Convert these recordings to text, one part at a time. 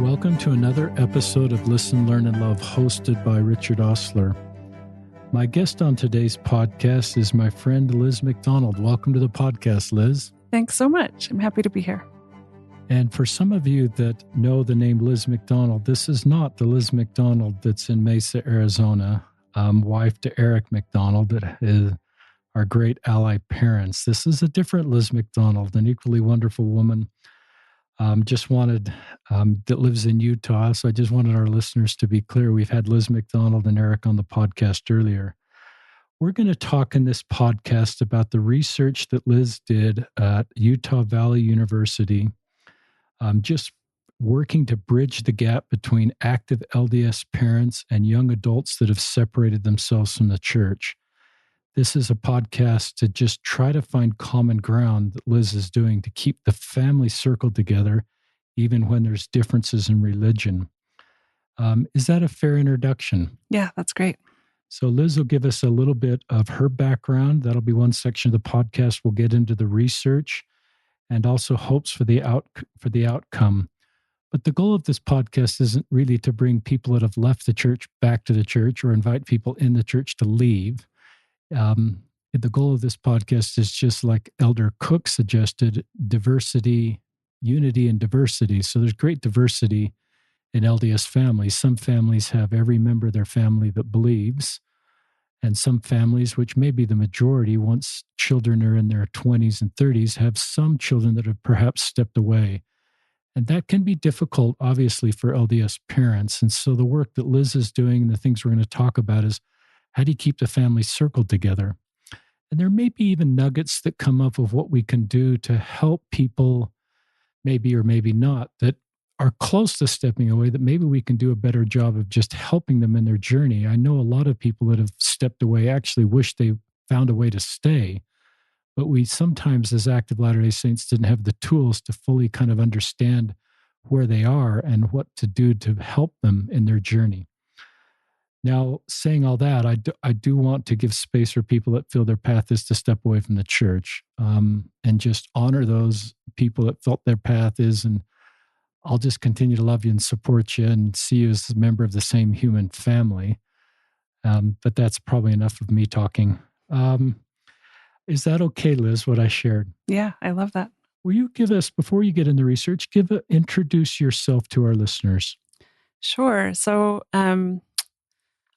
Welcome to another episode of Listen, Learn, and Love, hosted by Richard Osler. My guest on today's podcast is my friend Liz Macdonald. Welcome to the podcast, Liz. Thanks so much. I'm happy to be here. And for some of you that know the name Liz Macdonald, this is not the Liz Macdonald that's in Mesa, Arizona, wife to Eric Macdonald, that is our great ally parents. This is a different Liz Macdonald, an equally wonderful woman. That lives in Utah. So I just wanted our listeners to be clear. We've had Liz Macdonald and Eric on the podcast earlier. We're going to talk in this podcast about the research that Liz did at Utah Valley University, just working to bridge the gap between active LDS parents and young adults that have separated themselves from the church. This is a podcast to just try to find common ground that Liz is doing to keep the family circle together, even when there's differences in religion. Is that a fair introduction? Yeah, that's great. So Liz will give us a little bit of her background. That'll be one section of the podcast. We'll get into the research and also hopes for the outcome. But the goal of this podcast isn't really to bring people that have left the church back to the church or invite people in the church to leave. The goal of this podcast is just like Elder Cook suggested, diversity, unity, and diversity. So there's great diversity in LDS families. Some families have every member of their family that believes, and some families, which may be the majority, once children are in their 20s and 30s, have some children that have perhaps stepped away. And that can be difficult, obviously, for LDS parents. And so the work that Liz is doing and the things we're going to talk about is, how do you keep the family circled together? And there may be even nuggets that come up of what we can do to help people, maybe or maybe not, that are close to stepping away, that maybe we can do a better job of just helping them in their journey. I know a lot of people that have stepped away actually wish they found a way to stay, but we sometimes as active Latter-day Saints didn't have the tools to fully kind of understand where they are and what to do to help them in their journey. Now, saying all that, I do want to give space for people that feel their path is to step away from the church, and just honor those people that felt their path is, and I'll just continue to love you and support you and see you as a member of the same human family. But that's probably enough of me talking. Is that okay, Liz, what I shared? Yeah, I love that. Will you give us, before you get into research, introduce yourself to our listeners? Sure. So,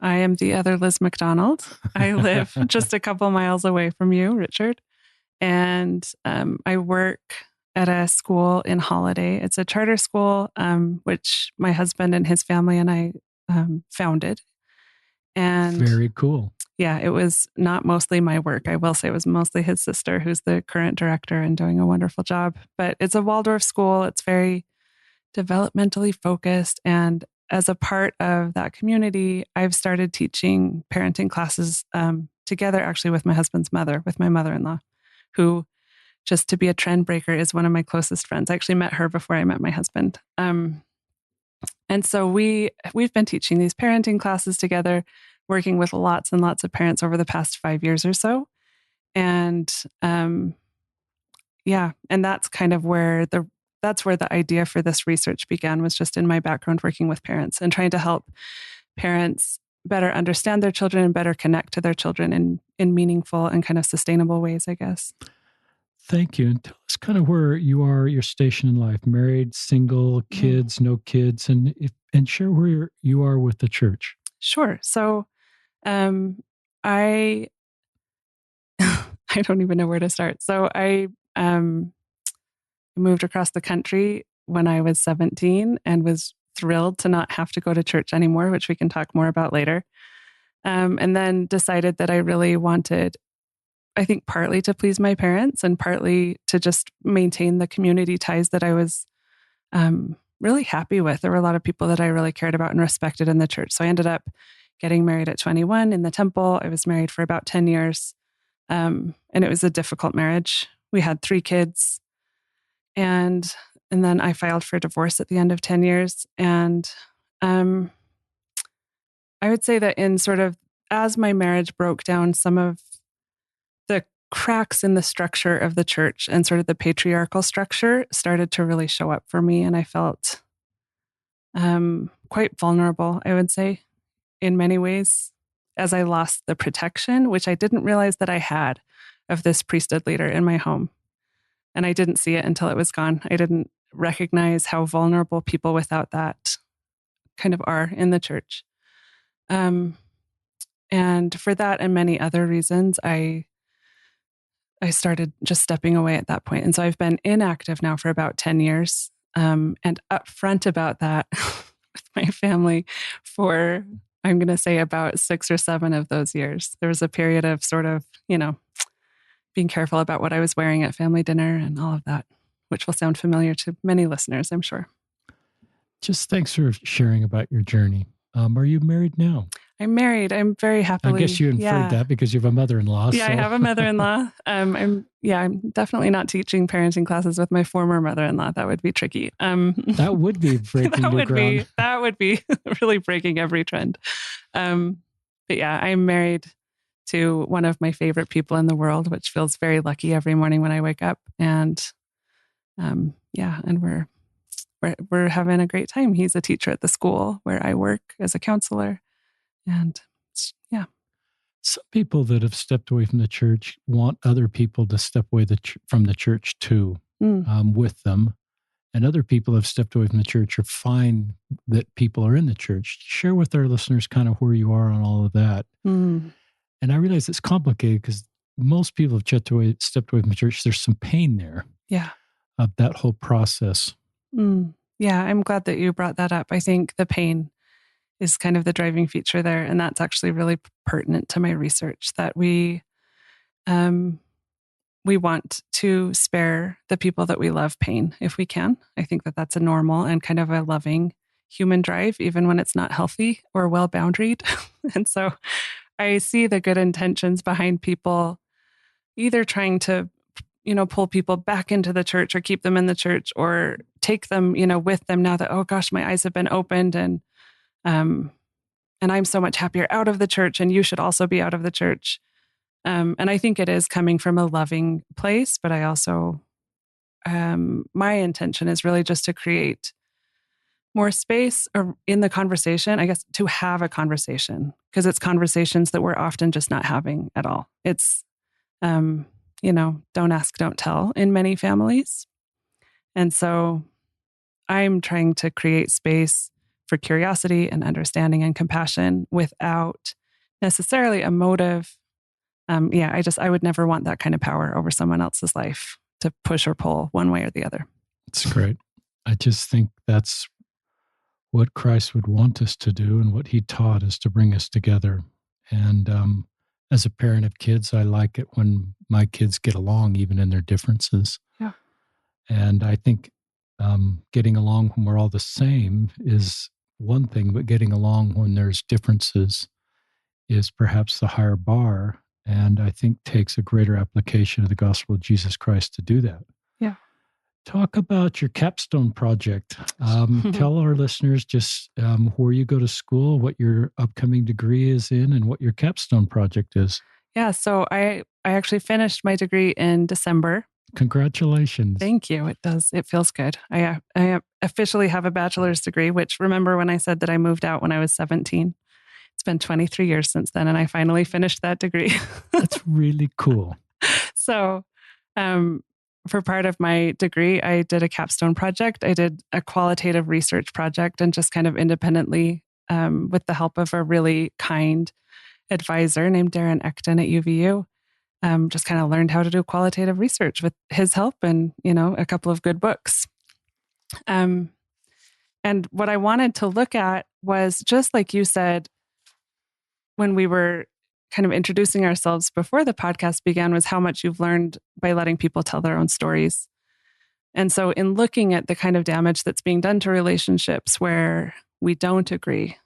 I am the other Liz Macdonald. I live just a couple miles away from you, Richard. And I work at a school in Holiday. It's a charter school, which my husband and his family and I founded. And very cool. Yeah, it was not mostly my work. I will say it was mostly his sister, who's the current director and doing a wonderful job. But it's a Waldorf school. It's very developmentally focused. And as a part of that community, I've started teaching parenting classes together, actually, with my husband's mother, with my mother-in-law, who, just to be a trend breaker, is one of my closest friends. I actually met her before I met my husband. And so we've been teaching these parenting classes together, working with lots and lots of parents over the past 5 years or so. And and that's kind of where the idea for this research began, was just in my background working with parents and trying to help parents better understand their children and better connect to their children in meaningful and kind of sustainable ways, I guess. Thank you. And tell us kind of where you are, your station in life, married, single, kids, no kids, and share where you are with the church. Sure. So I don't even know where to start. So I moved across the country when I was 17 and was thrilled to not have to go to church anymore, which we can talk more about later. And then decided that I really wanted, I think, partly to please my parents and partly to just maintain the community ties that I was really happy with. There were a lot of people that I really cared about and respected in the church. So I ended up getting married at 21 in the temple. I was married for about 10 years. And it was a difficult marriage. We had 3 kids. And then I filed for divorce at the end of 10 years. And I would say that in sort of, as my marriage broke down, some of the cracks in the structure of the church and sort of the patriarchal structure started to really show up for me. And I felt quite vulnerable, I would say, in many ways, as I lost the protection, which I didn't realize that I had, of this priesthood leader in my home. And I didn't see it until it was gone. I didn't recognize how vulnerable people without that kind of are in the church. And for that and many other reasons, I started just stepping away at that point. And so I've been inactive now for about 10 years, and upfront about that with my family for, I'm going to say, about 6 or 7 of those years. There was a period of sort of, being careful about what I was wearing at family dinner and all of that, which will sound familiar to many listeners, I'm sure. Just thanks for sharing about your journey. Are you married now? I'm married. I'm very happily. I guess you inferred that because you have a mother-in-law. Yeah, I have a mother-in-law. I'm definitely not teaching parenting classes with my former mother-in-law. That would be tricky. That would be breaking new ground. That would be really breaking every trend. But yeah, I'm married to one of my favorite people in the world, which feels very lucky every morning when I wake up. And and we're having a great time. He's a teacher at the school where I work as a counselor. And yeah. Some people that have stepped away from the church want other people to step away from the church too, with them. And other people have stepped away from the church are fine that people are in the church. Share with our listeners kind of where you are on all of that. And I realize it's complicated because most people have stepped away from the church. There's some pain there. Yeah. Of that whole process. Yeah, I'm glad that you brought that up. I think the pain is kind of the driving feature there. And that's actually really pertinent to my research, that we want to spare the people that we love pain if we can. I think that that's a normal and kind of a loving human drive, even when it's not healthy or well boundaried. And so I see the good intentions behind people either trying to, pull people back into the church or keep them in the church or take them, with them now that, oh gosh, my eyes have been opened and I'm so much happier out of the church and you should also be out of the church. And I think it is coming from a loving place, but I also, my intention is really just to create more space in the conversation, I guess, to have a conversation, because it's conversations that we're often just not having at all. It's, don't ask, don't tell in many families. And so I'm trying to create space for curiosity and understanding and compassion without necessarily a motive. I would never want that kind of power over someone else's life to push or pull one way or the other. It's great. I just think that's what Christ would want us to do and what he taught is to bring us together. And as a parent of kids, I like it when my kids get along, even in their differences. Yeah. And I think getting along when we're all the same is one thing, but getting along when there's differences is perhaps the higher bar. And I think takes a greater application of the gospel of Jesus Christ to do that. Yeah. Talk about your capstone project. Tell our listeners just where you go to school, what your upcoming degree is in, and what your capstone project is. Yeah, so I actually finished my degree in December. Congratulations. Thank you. It does. It feels good. I officially have a bachelor's degree, which, remember when I said that I moved out when I was 17? It's been 23 years since then, and I finally finished that degree. That's really cool. So, for part of my degree, I did a capstone project. I did a qualitative research project and just kind of independently, with the help of a really kind advisor named Darren Ecton at UVU, just kind of learned how to do qualitative research with his help and, a couple of good books. And what I wanted to look at was, just like you said, when we were kind of introducing ourselves before the podcast began, was how much you've learned by letting people tell their own stories. And so in looking at the kind of damage that's being done to relationships where we don't agree,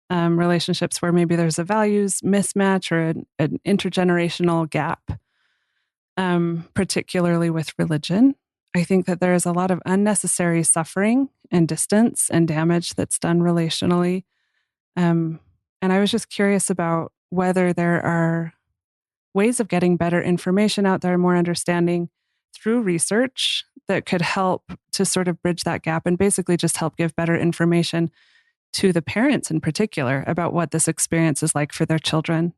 relationships where maybe there's a values mismatch or an intergenerational gap, particularly with religion, I think that there is a lot of unnecessary suffering and distance and damage that's done relationally. And I was just curious about whether there are ways of getting better information out there, more understanding through research that could help to sort of bridge that gap and basically just help give better information to the parents in particular about what this experience is like for their children.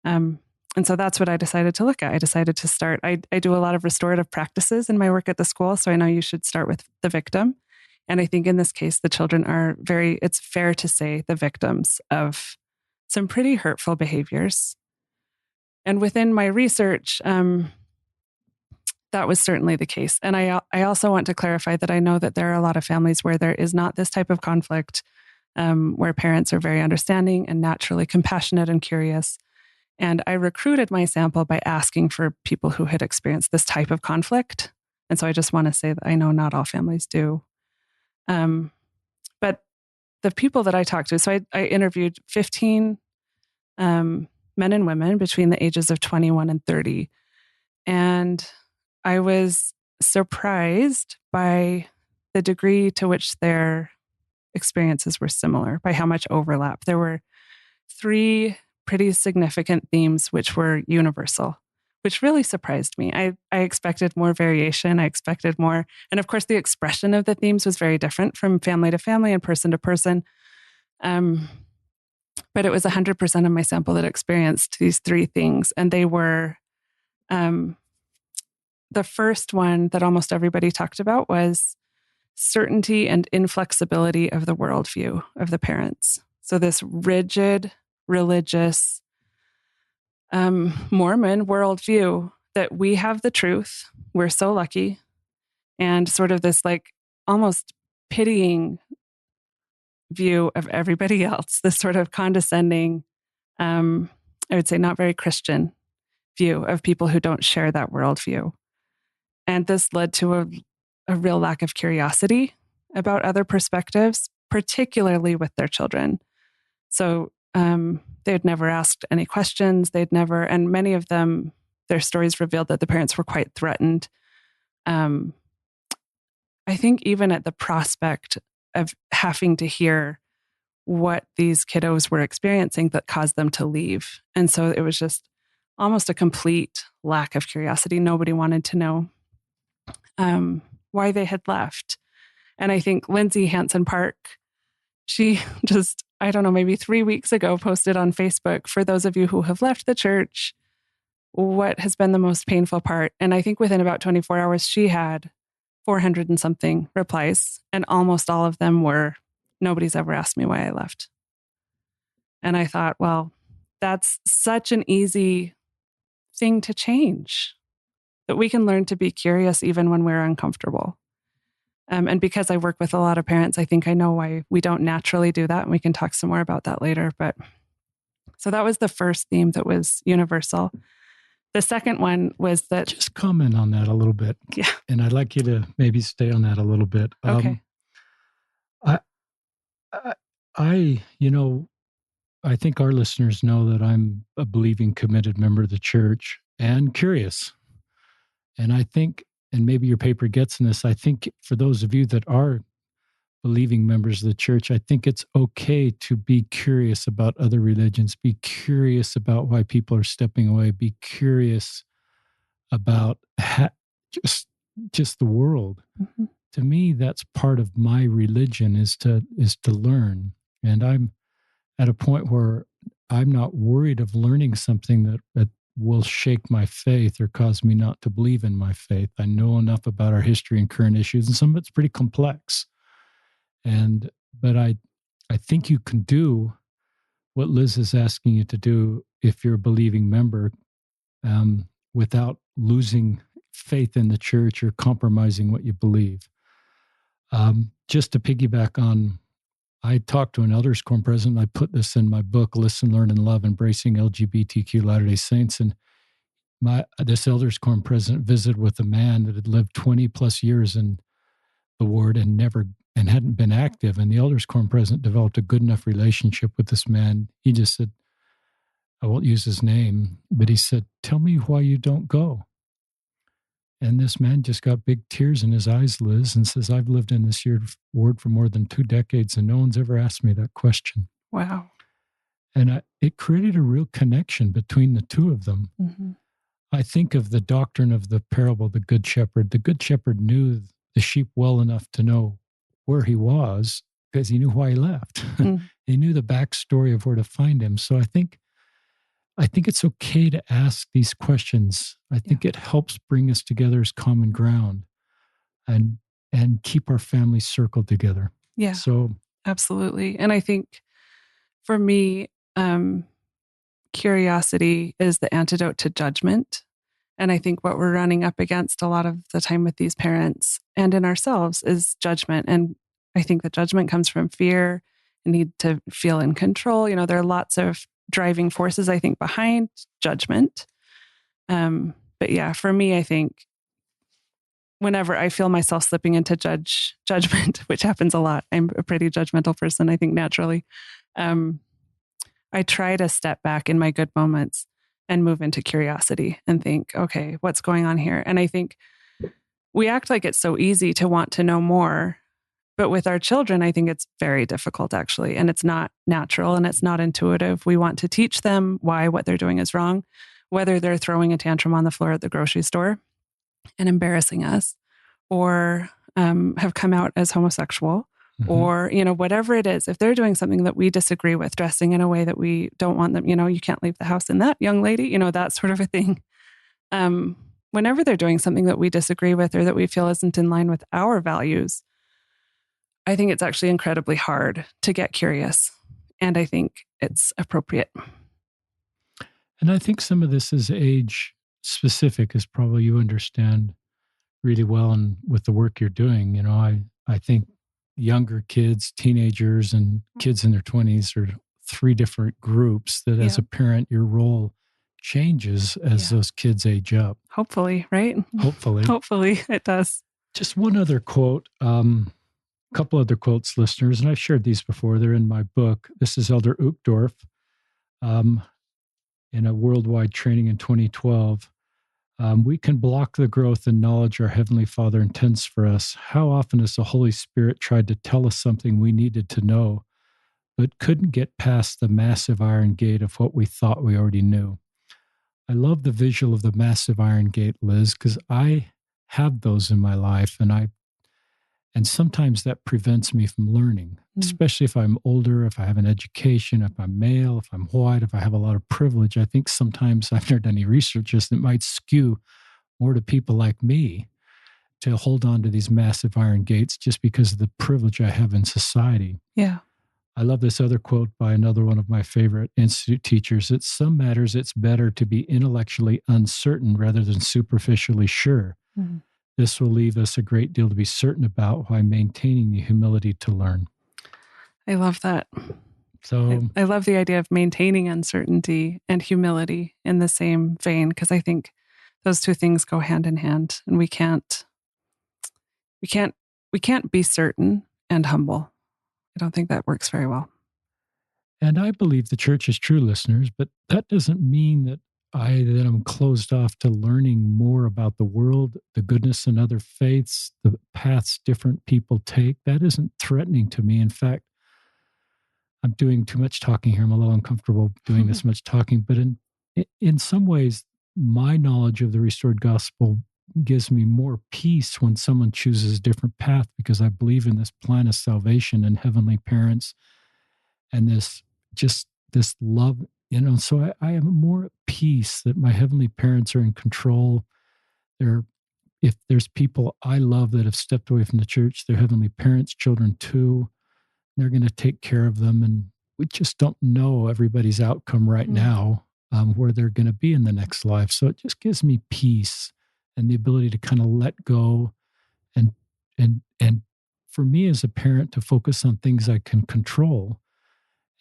And so that's what I decided to look at. I decided to start, I do a lot of restorative practices in my work at the school. So I know you should start with the victim. And I think in this case, the children are it's fair to say, the victims of some pretty hurtful behaviors. And within my research, that was certainly the case. And I also want to clarify that I know that there are a lot of families where there is not this type of conflict, where parents are very understanding and naturally compassionate and curious. And I recruited my sample by asking for people who had experienced this type of conflict. And so I just want to say that I know not all families do. But the people that I talked to, so I interviewed 15 men and women between the ages of 21 and 30. And I was surprised by the degree to which their experiences were similar, by how much overlap. There were 3 pretty significant themes which were universal, which really surprised me. I expected more variation. I expected more. And of course, the expression of the themes was very different from family to family and person to person. But it was 100% of my sample that experienced these 3 things. And they were, the first one that almost everybody talked about was certainty and inflexibility of the worldview of the parents. So this rigid, religious, Mormon worldview that we have the truth, we're so lucky, and sort of this like almost pitying view of everybody else, this sort of condescending, I would say not very Christian view of people who don't share that worldview. And this led to a real lack of curiosity about other perspectives, particularly with their children. So they'd never asked any questions. And many of them, their stories revealed that the parents were quite threatened. I think even at the prospect of having to hear what these kiddos were experiencing that caused them to leave. And so it was just almost a complete lack of curiosity. Nobody wanted to know why they had left. And I think Lindsay Hansen Park, she just, I don't know, maybe 3 weeks ago posted on Facebook, for those of you who have left the church, what has been the most painful part? And I think within about 24 hours, she had 400 and something replies. And almost all of them were, nobody's ever asked me why I left. And I thought, well, that's such an easy thing to change, that we can learn to be curious even when we're uncomfortable. And because I work with a lot of parents, I think I know why we don't naturally do that. And we can talk some more about that later. But so that was the first theme that was universal. The second one was that... Just comment on that a little bit. Yeah. And I'd like you to maybe stay on that a little bit. Okay. I think our listeners know that I'm a believing, committed member of the church and curious. And I think, and maybe your paper gets in this, I think for those of you that are believing members of the church, I think it's okay to be curious about other religions, be curious about why people are stepping away, be curious about just the world. Mm-hmm. To me, that's part of my religion, is to learn. And I'm at a point where I'm not worried of learning something that will shake my faith or cause me not to believe in my faith. I know enough about our history and current issues, and some of it's pretty complex. But I think you can do what Liz is asking you to do if you're a believing member, without losing faith in the church or compromising what you believe. Just to piggyback on, I talked to an elders quorum president. I put this in my book, Listen, Learn, and Love, Embracing LGBTQ Latter-day Saints. And this elders quorum president visited with a man that had lived 20 plus years in the ward and hadn't been active. And the elders quorum president developed a good enough relationship with this man. He just said, I won't use his name, but he said, tell me why you don't go. And this man just got big tears in his eyes, Liz, and says, I've lived in this ward for more than 2 decades, and no one's ever asked me that question. Wow. And it created a real connection between the two of them. Mm-hmm. I think of the doctrine of the parable, the Good Shepherd. The Good Shepherd knew the sheep well enough to know where he was because he knew why he left. Mm. He knew the backstory of where to find him. So I think it's okay to ask these questions. I think it helps bring us together as common ground and keep our family circled together. Yeah, So absolutely. And I think for me, curiosity is the antidote to judgment. And I think what we're running up against a lot of the time with these parents and in ourselves is judgment. And I think the judgment comes from fear, need to feel in control. You know, there are lots of driving forces, I think, behind judgment. But yeah, for me, I think whenever I feel myself slipping into judgment, which happens a lot, I'm a pretty judgmental person, I think, naturally. I try to step back in my good moments and move into curiosity and think, okay, what's going on here? And I think we act like it's so easy to want to know more. But with our children, I think it's very difficult, actually. And it's not natural and it's not intuitive. We want to teach them why what they're doing is wrong, whether they're throwing a tantrum on the floor at the grocery store and embarrassing us, or have come out as homosexual, or, you know, whatever it is. If they're doing something that we disagree with, dressing in a way that we don't want them, you know, you can't leave the house in that, young lady, you know, that sort of a thing. Whenever they're doing something that we disagree with or that we feel isn't in line with our values, I think it's actually incredibly hard to get curious. And I think it's appropriate. And I think some of this is age specific, as probably you understand really well, and with the work you're doing. You know, I think younger kids, teenagers, and kids in their 20s are three different groups that as a parent, your role changes as those kids age up. Hopefully, right? Hopefully. Hopefully it does. Just one other quote, couple other quotes, listeners, and I've shared these before. They're in my book. This is Elder Uchtdorf in a worldwide training in 2012. We can block the growth and knowledge our Heavenly Father intends for us. How often has the Holy Spirit tried to tell us something we needed to know, but couldn't get past the massive iron gate of what we thought we already knew? I love the visual of the massive iron gate, Liz, because I have those in my life, and sometimes that prevents me from learning, especially if I'm older, if I have an education, if I'm male, if I'm white, if I have a lot of privilege. I think sometimes, I've never done any research, just it might skew more to people like me to hold on to these massive iron gates just because of the privilege I have in society. Yeah. I love this other quote by another one of my favorite institute teachers. At some matters, it's better to be intellectually uncertain rather than superficially sure. Mm-hmm. This will leave us a great deal to be certain about while maintaining the humility to learn. I love that. So I love the idea of maintaining uncertainty and humility in the same vein, because I think those two things go hand in hand, and we can't be certain and humble. I don't think that works very well. And I believe the church is true, listeners, but that doesn't mean that I'm closed off to learning more about the world, the goodness in other faiths, the paths different people take. That isn't threatening to me. In fact, I'm doing too much talking here. I'm a little uncomfortable doing this much talking, but in some ways, my knowledge of the restored gospel gives me more peace when someone chooses a different path, because I believe in this plan of salvation and heavenly parents and this love. So I have more at peace that my heavenly parents are in control. If there's people I love that have stepped away from the church, they're heavenly parents, children too. They're going to take care of them. And we just don't know everybody's outcome right now, where they're going to be in the next life. So it just gives me peace and the ability to kind of let go and for me as a parent to focus on things I can control.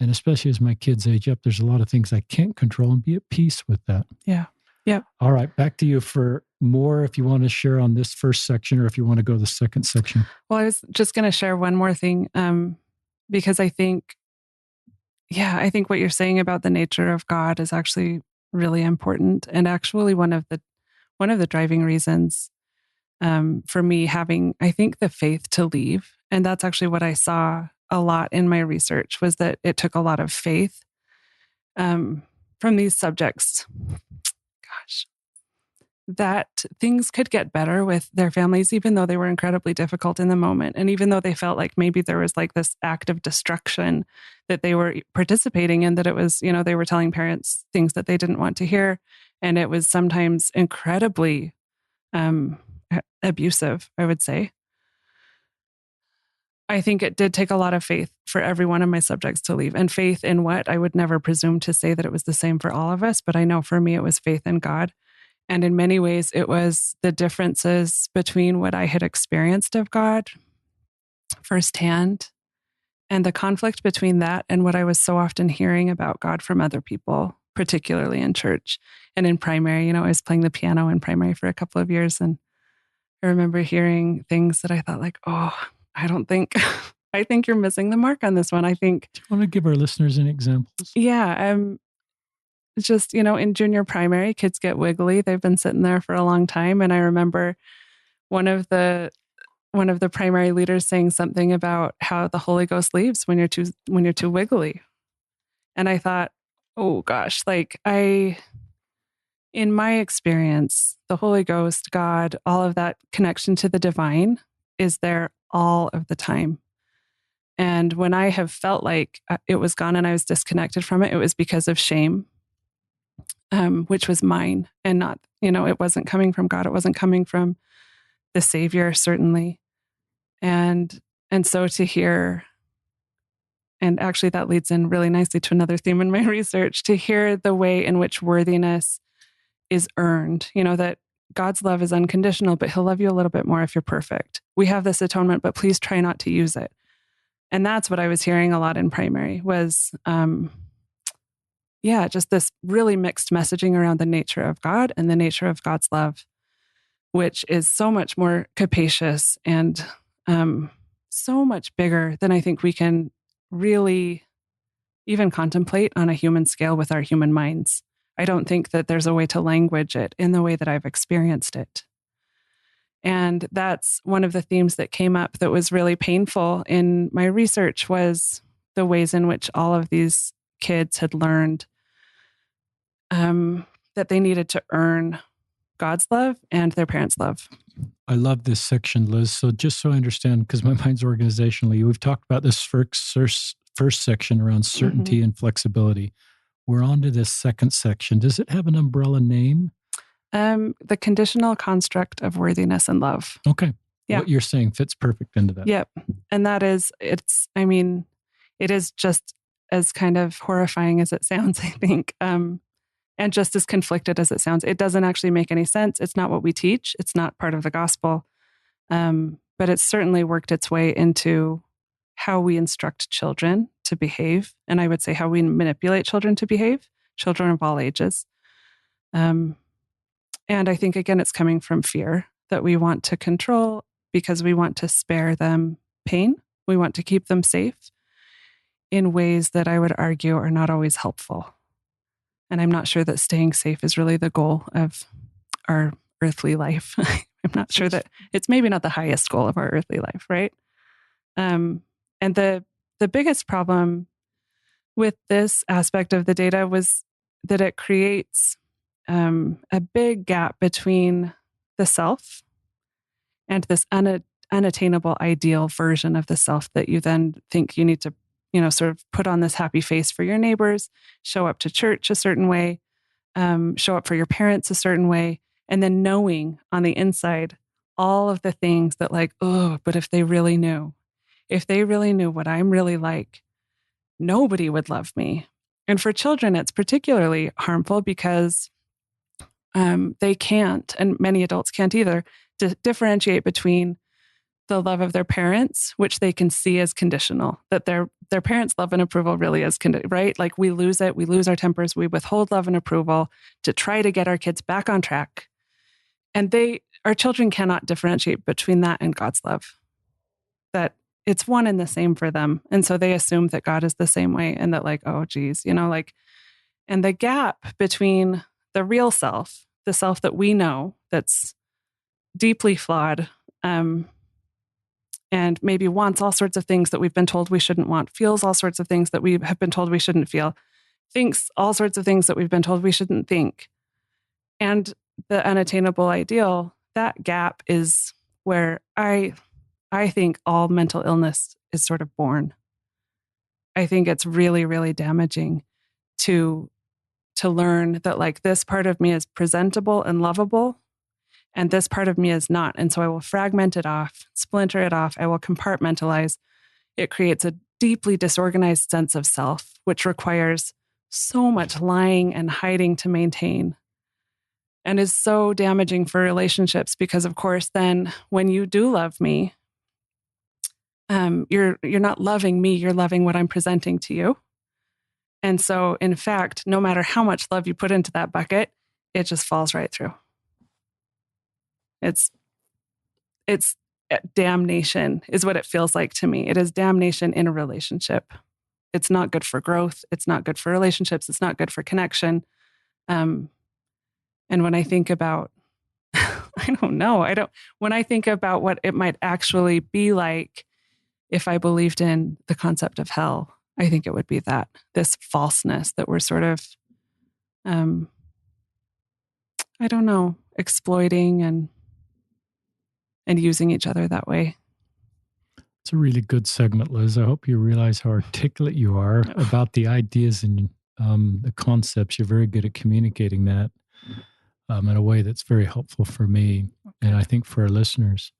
And especially as my kids age up, there's a lot of things I can't control, and be at peace with that. Yeah. Yep. All right. Back to you for more if you want to share on this first section, or if you want to go to the second section. Well, I was just going to share one more thing, because I think what you're saying about the nature of God is actually really important, and actually one of the driving reasons for me having, I think, the faith to leave. And that's actually what I saw a lot in my research, was that it took a lot of faith from these subjects. Gosh, that things could get better with their families, even though they were incredibly difficult in the moment. And even though they felt like maybe there was like this act of destruction that they were participating in, that it was, they were telling parents things that they didn't want to hear. And it was sometimes incredibly abusive, I would say. I think it did take a lot of faith for every one of my subjects to leave. And faith in what? I would never presume to say that it was the same for all of us, but I know for me it was faith in God. And in many ways, it was the differences between what I had experienced of God firsthand and the conflict between that and what I was so often hearing about God from other people, particularly in church and in primary. I was playing the piano in primary for a couple of years. And I remember hearing things that I thought like, oh, I think you're missing the mark on this one. I think. Do you want to give our listeners any examples? Yeah. Just, in junior primary, kids get wiggly. They've been sitting there for a long time. And I remember one of the primary leaders saying something about how the Holy Ghost leaves when you're too wiggly. And I thought, oh gosh, in my experience, the Holy Ghost, God, all of that connection to the divine is there all of the time. And when I have felt like it was gone and I was disconnected from it, it was because of shame. Which was mine and not, it wasn't coming from God. It wasn't coming from the Savior, certainly. And so to hear, and actually that leads in really nicely to another theme in my research, to hear the way in which worthiness is earned, that God's love is unconditional, but he'll love you a little bit more if you're perfect. We have this atonement, but please try not to use it. And that's what I was hearing a lot in primary was, just this really mixed messaging around the nature of God and the nature of God's love, which is so much more capacious and so much bigger than I think we can really even contemplate on a human scale with our human minds. I don't think that there's a way to language it in the way that I've experienced it. And that's one of the themes that came up that was really painful in my research was the ways in which all of these kids had learned that they needed to earn God's love and their parents' love. I love this section, Liz. So just so I understand, because my mind's organizationally, we've talked about this first section around certainty and flexibility. We're on to this second section. Does it have an umbrella name? The conditional construct of worthiness and love. Okay. Yeah. What you're saying fits perfect into that. Yep. And that is, it is just as kind of horrifying as it sounds, I think. And just as conflicted as it sounds. It doesn't actually make any sense. It's not what we teach. It's not part of the gospel. But it's certainly worked its way into how we instruct children to behave. And I would say how we manipulate children to behave, children of all ages. And I think, again, it's coming from fear that we want to control because we want to spare them pain. We want to keep them safe in ways that I would argue are not always helpful. And I'm not sure that staying safe is really the goal of our earthly life. I'm not sure that it's maybe not the highest goal of our earthly life, right? And the biggest problem with this aspect of the data was that it creates a big gap between the self and this unattainable ideal version of the self that you then think you need to sort of put on this happy face for your neighbors, show up to church a certain way, show up for your parents a certain way, and then knowing on the inside all of the things that but if they really knew what I'm really like, nobody would love me. And for children, it's particularly harmful because they can't, and many adults can't either, differentiate between the love of their parents, which they can see as conditional, that their parents' love and approval really is, right? Like we lose it, we lose our tempers, we withhold love and approval to try to get our kids back on track. And our children cannot differentiate between that and God's love, that it's one and the same for them. And so they assume that God is the same way and that oh, geez, and the gap between the real self, the self that we know that's deeply flawed, and maybe wants all sorts of things that we've been told we shouldn't want, feels all sorts of things that we have been told we shouldn't feel, thinks all sorts of things that we've been told we shouldn't think. And the unattainable ideal, that gap is where I think all mental illness is sort of born. I think it's really, really damaging to learn that like this part of me is presentable and lovable, and this part of me is not. And so I will fragment it off, splinter it off. I will compartmentalize. It creates a deeply disorganized sense of self, which requires so much lying and hiding to maintain, and is so damaging for relationships because, of course, then when you do love me, you're not loving me, you're loving what I'm presenting to you. And so, in fact, no matter how much love you put into that bucket, it just falls right through. It's damnation is what it feels like to me. It is damnation in a relationship. It's not good for growth. It's not good for relationships. It's not good for connection. And when I think about, when I think about what it might actually be like if I believed in the concept of hell, I think it would be this falseness that we're sort of, exploiting and using each other that way. It's a really good segment, Liz. I hope you realize how articulate you are about the ideas and the concepts. You're very good at communicating that in a way that's very helpful for me, and I think for our listeners.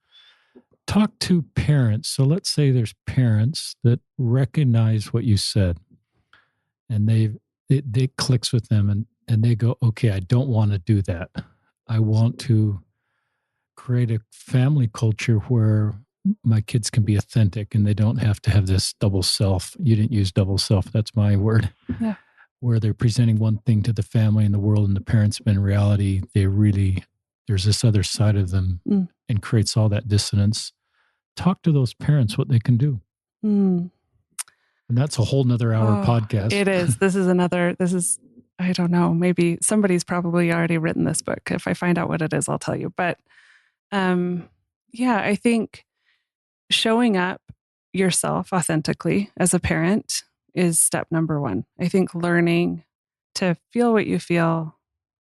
Talk to parents. So let's say there's parents that recognize what you said, and it clicks with them, and they go, okay, I don't want to do that. I want to create a family culture where my kids can be authentic and they don't have to have this double self. You didn't use double self. That's my word. Yeah. Where they're presenting one thing to the family and the world and the parents, but in reality, there's this other side of them and creates all that dissonance. Talk to those parents what they can do. And that's a whole nother hour podcast. It is. I don't know, maybe somebody's probably already written this book. If I find out what it is, I'll tell you. But I think showing up yourself authentically as a parent is step number one. I think learning to feel what you feel,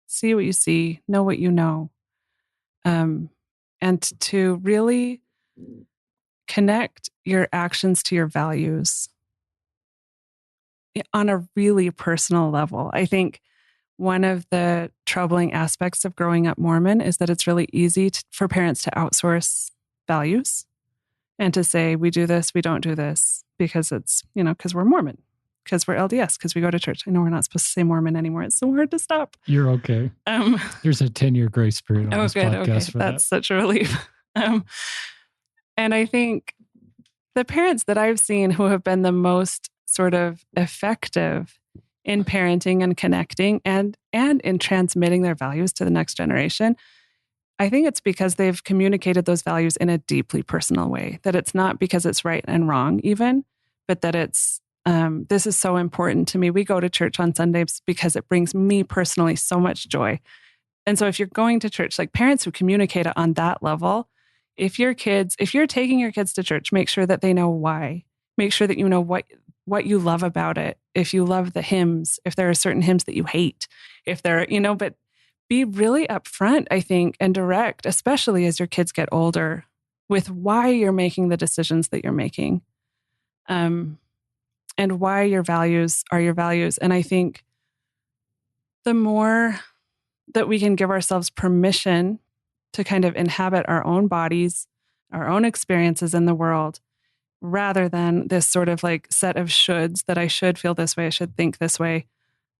see what you see, know what you know, and to really connect your actions to your values on a really personal level. I think one of the troubling aspects of growing up Mormon is that it's really easy for parents to outsource values and to say, we do this, we don't do this, because it's, because we're Mormon, because we're LDS, because we go to church. I know we're not supposed to say Mormon anymore. It's so hard to stop. You're okay. There's a 10-year grace period on this podcast for that. That's such a relief. And I think the parents that I've seen who have been the most sort of effective in parenting and connecting and in transmitting their values to the next generation, I think it's because they've communicated those values in a deeply personal way, that it's not because it's right and wrong even, but that it's, this is so important to me. We go to church on Sundays because it brings me personally so much joy. And so if you're going to church, like parents who communicate it on that level, if you're taking your kids to church, make sure that they know why. Make sure that you know what you love about it. If you love the hymns, if there are certain hymns that you hate, if there, but be really upfront, I think, and direct, especially as your kids get older, with why you're making the decisions that you're making, and why your values are your values. And I think the more that we can give ourselves permission to kind of inhabit our own bodies, our own experiences in the world, rather than this sort of like set of shoulds that I should feel this way, I should think this way.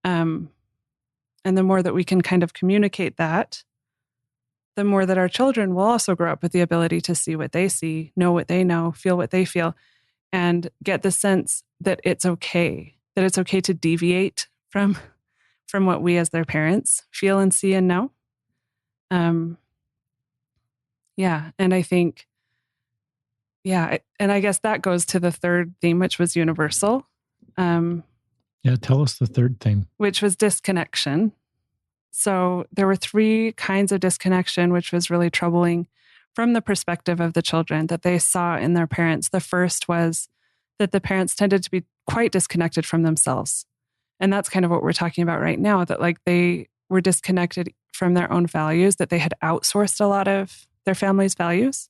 And the more that we can kind of communicate that, the more that our children will also grow up with the ability to see what they see, know what they know, feel what they feel, and get the sense that it's okay to deviate from what we as their parents feel and see and know. And I think, and I guess that goes to the third theme, which was universal. Tell us the third theme. Which was disconnection. So there were three kinds of disconnection, which was really troubling from the perspective of the children that they saw in their parents. The first was that the parents tended to be quite disconnected from themselves. And that's kind of what we're talking about right now, that like they were disconnected from their own values, that they had outsourced a lot of their family's values.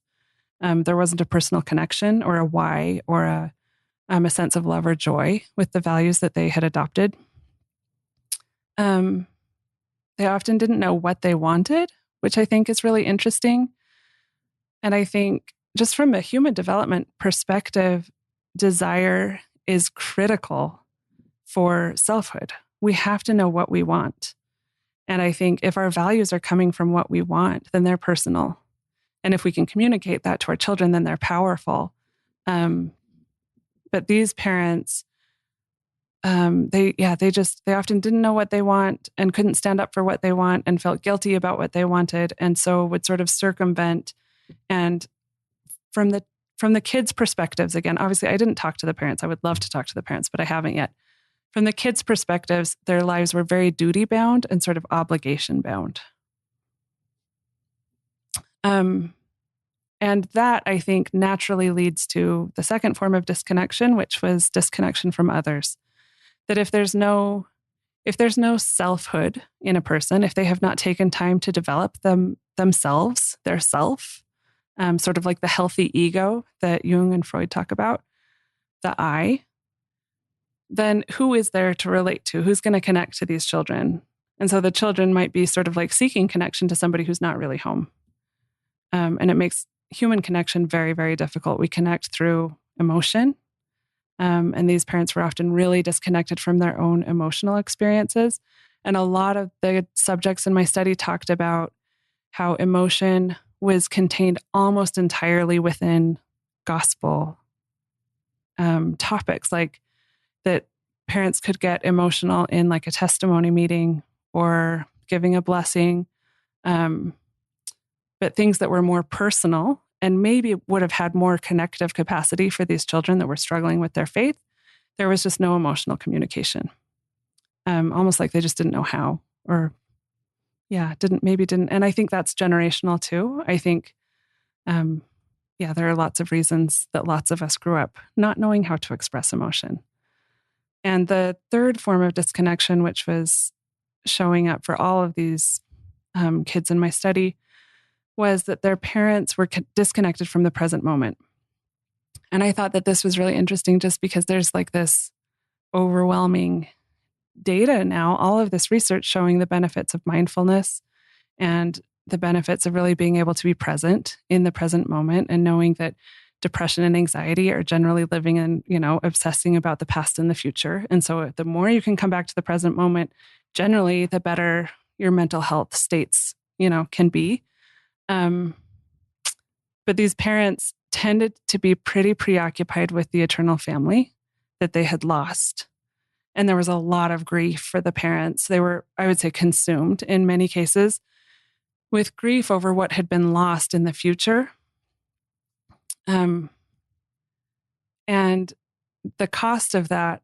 There wasn't a personal connection or a why or a sense of love or joy with the values that they had adopted. They often didn't know what they wanted, which I think is really interesting. And I think just from a human development perspective, desire is critical for selfhood. We have to know what we want. And I think if our values are coming from what we want, then they're personal. And if we can communicate that to our children, then they're powerful. But these parents, they often didn't know what they want and couldn't stand up for what they want and felt guilty about what they wanted. And so would sort of circumvent. And from the kids' perspectives, again, obviously I didn't talk to the parents. I would love to talk to the parents, but I haven't yet. From the kids' perspectives, their lives were very duty bound and sort of obligation bound. And that, I think, naturally leads to the second form of disconnection, which was disconnection from others. That if there's no selfhood in a person, if they have not taken time to develop themselves, their self, sort of like the healthy ego that Jung and Freud talk about, the I, then who is there to relate to? Who's going to connect to these children? And so the children might be sort of like seeking connection to somebody who's not really home. And it makes human connection very, very difficult. We connect through emotion. And these parents were often really disconnected from their own emotional experiences. And a lot of the subjects in my study talked about how emotion was contained almost entirely within gospel topics, like that parents could get emotional in like a testimony meeting or giving a blessing. But things that were more personal and maybe would have had more connective capacity for these children that were struggling with their faith, there was just no emotional communication. Almost like they just didn't know how, or didn't. And I think that's generational too. I think, there are lots of reasons that lots of us grew up not knowing how to express emotion. And the third form of disconnection, which was showing up for all of these kids in my study, was that their parents were disconnected from the present moment. And I thought that this was really interesting just because there's like this overwhelming data now, all of this research showing the benefits of mindfulness and the benefits of really being able to be present in the present moment and knowing that depression and anxiety are generally living in, obsessing about the past and the future. And so the more you can come back to the present moment, generally the better your mental health states, can be. But these parents tended to be pretty preoccupied with the eternal family that they had lost. And there was a lot of grief for the parents. They were, I would say, consumed in many cases with grief over what had been lost in the future. And the cost of that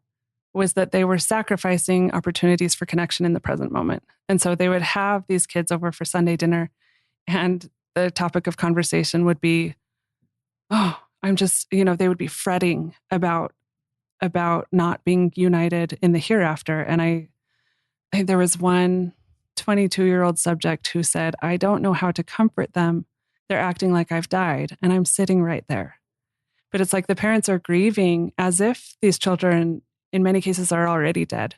was that they were sacrificing opportunities for connection in the present moment. And so they would have these kids over for Sunday dinner, and the topic of conversation would be, they would be fretting about not being united in the hereafter. And I there was one 22-year-old subject who said, I don't know how to comfort them. They're acting like I've died, and I'm sitting right there. But it's like the parents are grieving as if these children, in many cases, are already dead,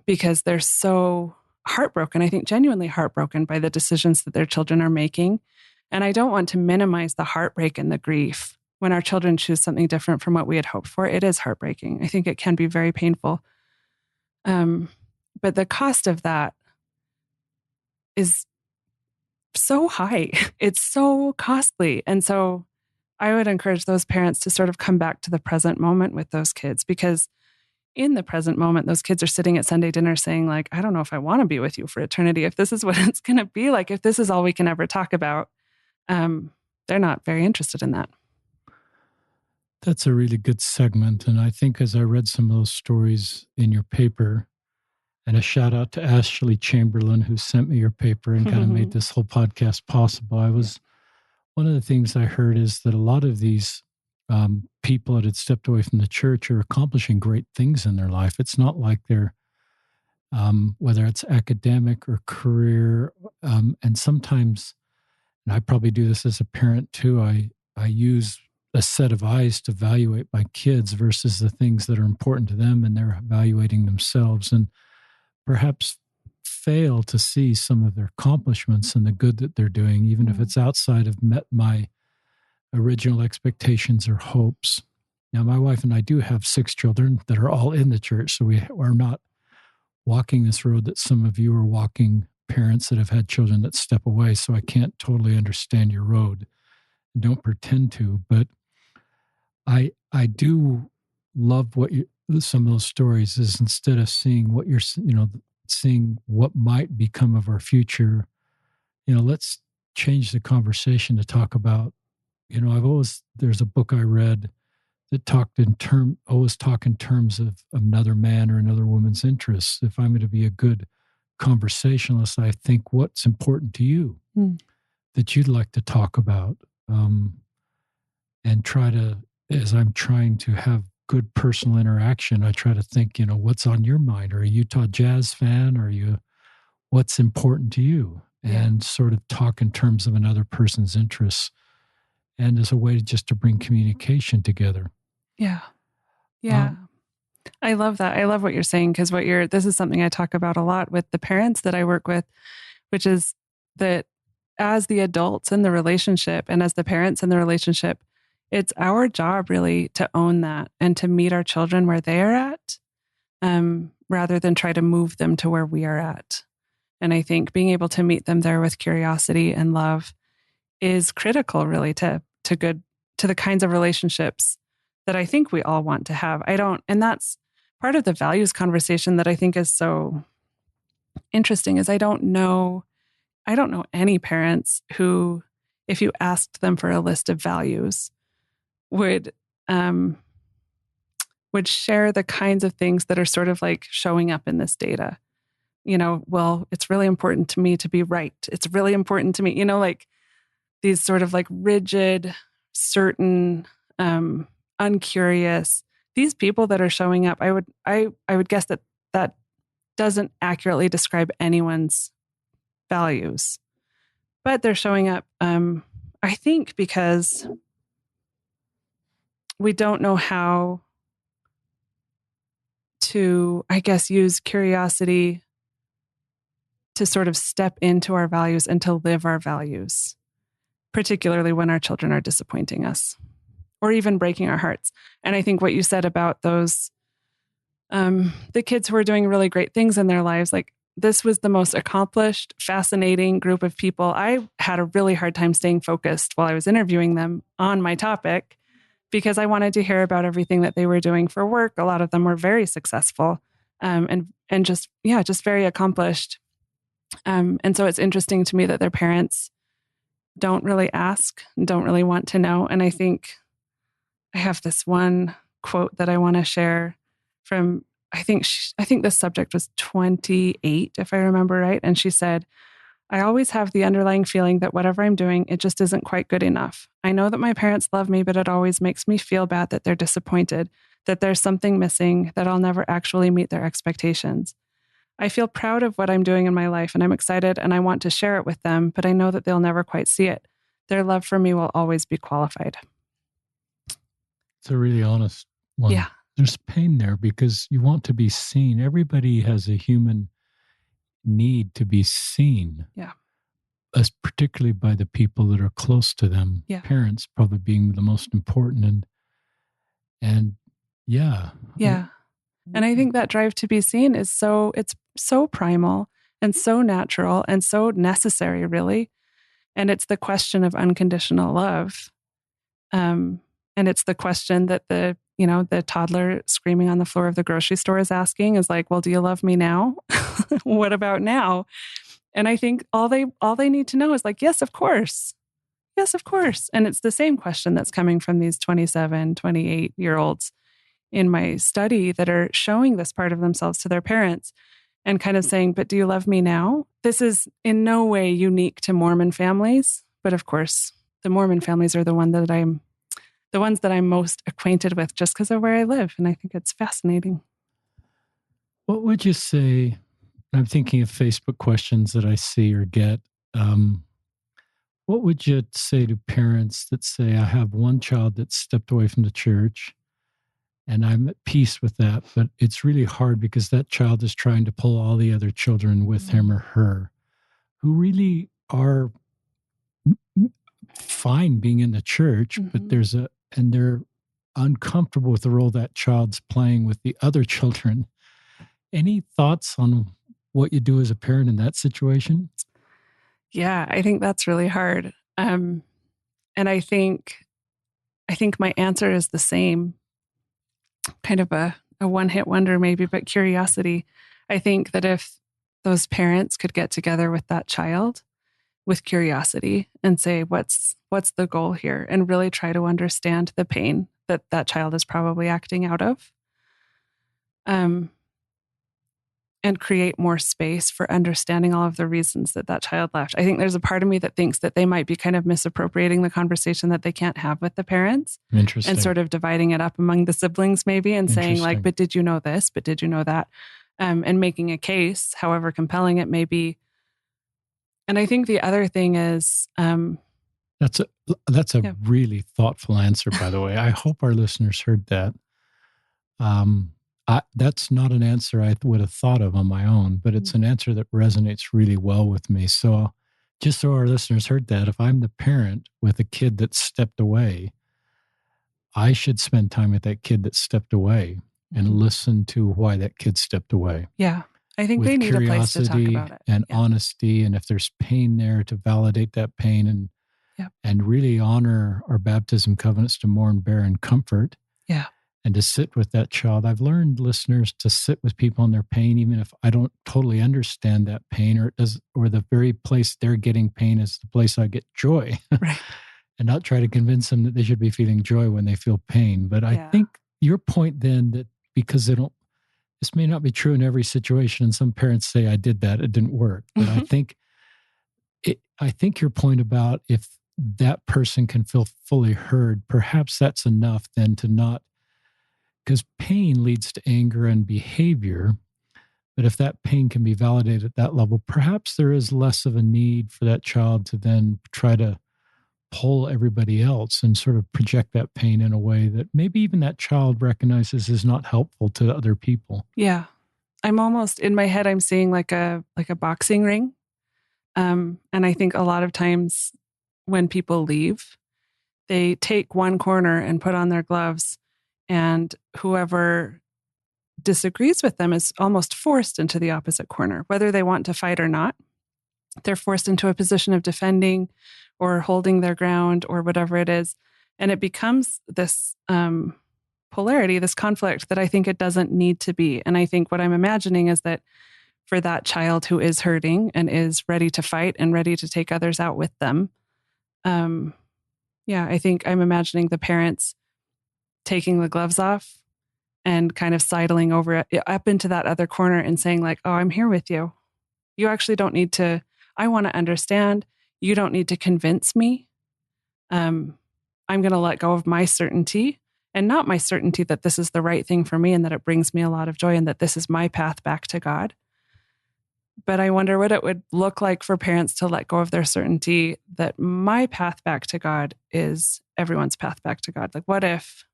because they're so heartbroken, I think genuinely heartbroken by the decisions that their children are making. And I don't want to minimize the heartbreak and the grief. When our children choose something different from what we had hoped for, it is heartbreaking. I think it can be very painful. But the cost of that is so high. It's so costly. And so I would encourage those parents to sort of come back to the present moment with those kids, because in the present moment, those kids are sitting at Sunday dinner saying, like, I don't know if I want to be with you for eternity. If this is what it's going to be like, if this is all we can ever talk about, they're not very interested in that. That's a really good segment. And I think as I read some of those stories in your paper, and a shout out to Ashley Chamberlain, who sent me your paper and kind of made this whole podcast possible. One of the things I heard is that a lot of these people that had stepped away from the church are accomplishing great things in their life. It's not like they're whether it's academic or career. And sometimes, and I probably do this as a parent too, I use a set of eyes to evaluate my kids versus the things that are important to them, and they're evaluating themselves, and perhaps fail to see some of their accomplishments and the good that they're doing, even if it's outside of met my original expectations or hopes. Now, my wife and I do have 6 children that are all in the church, so we are not walking this road that some of you are walking, parents that have had children that step away. So I can't totally understand your road. Don't pretend to, but I do love what some of those stories is, instead of seeing what you're, seeing what might become of our future, let's change the conversation to talk about, there's a book I read that always talk in terms of another man or another woman's interests. If I'm going to be a good conversationalist, I think what's important to you that you'd like to talk about, and try to, as I'm trying to have good personal interaction, I try to think, what's on your mind? Are you a Utah Jazz fan? What's important to you? Yeah. And sort of talk in terms of another person's interests, and as a way to bring communication together. Yeah. Yeah. I love that. I love what you're saying, because this is something I talk about a lot with the parents that I work with, which is that as the adults in the relationship and as the parents in the relationship, it's our job really to own that and to meet our children where they are at, rather than try to move them to where we are at. And I think being able to meet them there with curiosity and love is critical, really, to the kinds of relationships that I think we all want to have. And that's part of the values conversation that I think is so interesting, is I don't know any parents who, if you asked them for a list of values, would share the kinds of things that are sort of like showing up in this data. Well, it's really important to me to be right. It's really important to me, like these sort of like rigid, certain, uncurious, these people that are showing up, I would guess that doesn't accurately describe anyone's values, but they're showing up, I think, because we don't know how to, I guess, use curiosity to sort of step into our values and to live our values, particularly when our children are disappointing us or even breaking our hearts. And I think what you said about those, the kids who are doing really great things in their lives, like this was the most accomplished, fascinating group of people. I had a really hard time staying focused while I was interviewing them on my topic, because I wanted to hear about everything that they were doing for work. A lot of them were very successful, and just very accomplished. And so it's interesting to me that their parents don't really ask, don't really want to know. And I think I have this one quote that I want to share from, I think the subject was 28, if I remember right. And she said, "I always have the underlying feeling that whatever I'm doing, it just isn't quite good enough. I know that my parents love me, but it always makes me feel bad that they're disappointed, that there's something missing, that I'll never actually meet their expectations. I feel proud of what I'm doing in my life, and I'm excited, and I want to share it with them, but I know that they'll never quite see it. Their love for me will always be qualified." It's a really honest one. Yeah. There's pain there because you want to be seen. Everybody has a human need to be seen. Yeah. As particularly by the people that are close to them. Yeah. Parents probably being the most important. And yeah. Yeah. And I think that drive to be seen it's so primal and so natural and so necessary, really. And it's the question of unconditional love. And it's the question that the toddler screaming on the floor of the grocery store is asking, is like, well, do you love me now? What about now? And I think all they need to know is like, yes, of course. Yes, of course. And it's the same question that's coming from these 27, 28-year-olds in my study that are showing this part of themselves to their parents and kind of saying, but do you love me now? This is in no way unique to Mormon families. But of course, the Mormon families are the ones that I'm most acquainted with just because of where I live. And I think it's fascinating. What would you say I'm thinking of Facebook questions that I see or get. Um, what would you say to parents that say, I have one child that stepped away from the church and I'm at peace with that, but it's really hard because that child is trying to pull all the other children with him or her who really are fine being in the church, but and they're uncomfortable with the role that child's playing with the other children. Any thoughts on what you do as a parent in that situation? Yeah, I think that's really hard. And I think my answer is the same, kind of a one-hit wonder maybe, but curiosity. I think that if those parents could get together with that child with curiosity and say, what's the goal here? And really try to understand the pain that that child is probably acting out of. And create more space for understanding all of the reasons that that child left. I think there's a part of me that thinks that they might be kind of misappropriating the conversation that they can't have with the parents. Interesting. And sort of dividing it up among the siblings maybe and saying like, but did you know this? But did you know that? And making a case, however compelling it may be. And I think the other thing is... that's a really thoughtful answer, by the way. I hope our listeners heard that. That's not an answer I would have thought of on my own, but it's an answer that resonates really well with me. So just so our listeners heard that, if I'm the parent with a kid that stepped away, I should spend time with that kid that stepped away and listen to why that kid stepped away. Yeah. I think they need a place to talk about it. And honesty. And if there's pain there, to validate that pain and really honor our baptism covenants to mourn, bear, and comfort. Yeah. And to sit with that child. I've learned, listeners, to sit with people in their pain, even if I don't totally understand that pain, or the very place they're getting pain is the place I get joy. Right. And not try to convince them that they should be feeling joy when they feel pain. But I think your point then, that because this may not be true in every situation, and some parents say, I did that, it didn't work. But I think your point about if that person can feel fully heard, perhaps that's enough then to not, because pain leads to anger and behavior. But if that pain can be validated at that level, perhaps there is less of a need for that child to then try to pull everybody else and sort of project that pain in a way that maybe even that child recognizes is not helpful to other people. Yeah. I'm almost, in my head, I'm seeing like a boxing ring. And I think a lot of times when people leave, they take one corner and put on their gloves, and whoever disagrees with them is almost forced into the opposite corner, whether they want to fight or not. They're forced into a position of defending or holding their ground or whatever it is. And it becomes this polarity, this conflict that I think it doesn't need to be. And I think what I'm imagining is that for that child who is hurting and is ready to fight and ready to take others out with them, I think I'm imagining the parents taking the gloves off and kind of sidling over up into that other corner and saying like, oh, I'm here with you. You actually don't need to, I want to understand. You don't need to convince me. I'm going to let go of my certainty, and not my certainty that this is the right thing for me and that it brings me a lot of joy and that this is my path back to God. But I wonder what it would look like for parents to let go of their certainty that my path back to God is everyone's path back to God. Like, what if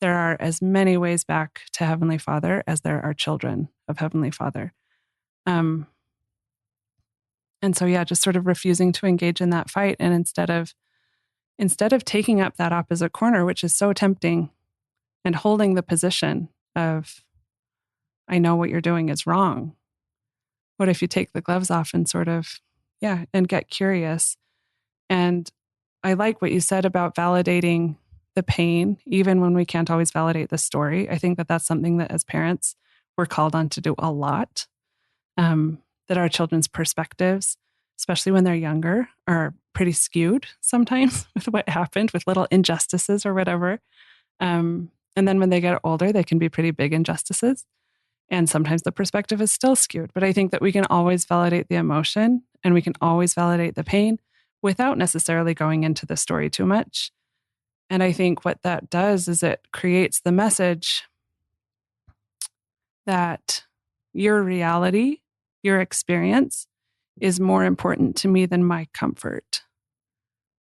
there are as many ways back to Heavenly Father as there are children of Heavenly Father? And so, just sort of refusing to engage in that fight. And instead of taking up that opposite corner, which is so tempting, and holding the position of, I know what you're doing is wrong. What if you take the gloves off and sort of, and get curious? And I like what you said about validating the pain, even when we can't always validate the story. I think that that's something that as parents, we're called on to do a lot. That our children's perspectives, especially when they're younger, are pretty skewed sometimes with what happened, with little injustices or whatever. And then when they get older, they can be pretty big injustices. And sometimes the perspective is still skewed. But I think that we can always validate the emotion and we can always validate the pain without necessarily going into the story too much. And I think what that does is it creates the message that your reality your experience is more important to me than my comfort.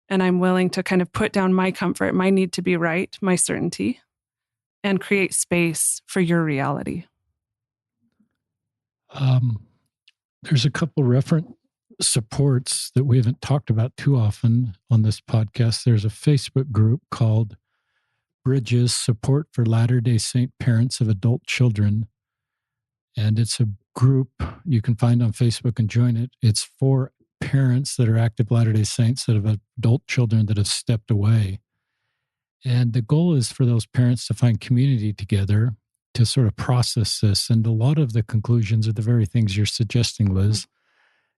And I'm willing to kind of put down my comfort, my need to be right, my certainty, and create space for your reality. There's a couple reference supports that we haven't talked about too often on this podcast. There's a Facebook group called Bridges Support for Latter-day Saint Parents of Adult Children. And it's a group you can find on Facebook and join it. It's for parents that are active Latter-day Saints that have adult children that have stepped away. And the goal is for those parents to find community together to sort of process this. And a lot of the conclusions are the very things you're suggesting, Liz.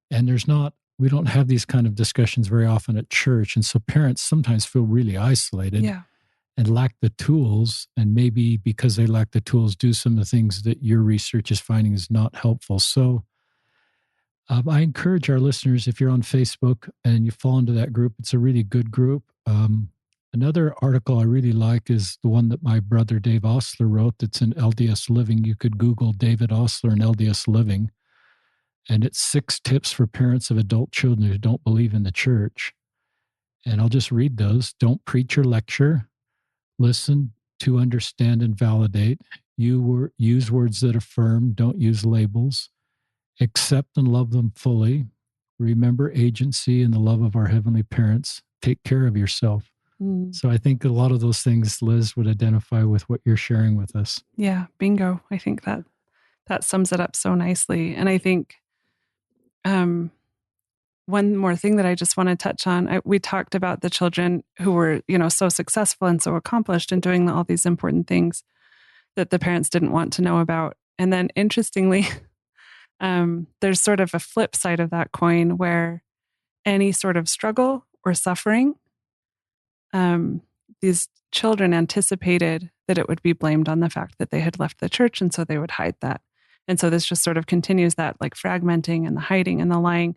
And we don't have these kind of discussions very often at church. And so parents sometimes feel really isolated and lack the tools. And maybe because they lack the tools, do some of the things that your research is finding is not helpful. So I encourage our listeners, if you're on Facebook and you fall into that group, it's a really good group. Another article I really like is the one that my brother Dave Osler wrote that's in LDS Living. You could Google David Osler and LDS Living. And it's 6 tips for parents of adult children who don't believe in the church. And I'll just read those. Don't preach or lecture. Listen to understand and validate. Use words that affirm. Don't use labels. Accept and love them fully. Remember agency and the love of our heavenly parents. Take care of yourself. So I think a lot of those things, Liz, would identify with what you're sharing with us. Yeah, bingo. I think that sums it up so nicely. And I think one more thing that I just want to touch on, we talked about the children who were, so successful and so accomplished and doing all these important things that the parents didn't want to know about. And then interestingly, there's sort of a flip side of that coin where any sort of struggle or suffering, these children anticipated that it would be blamed on the fact that they had left the church, and so they would hide that. And so this just sort of continues that like fragmenting and the hiding and the lying.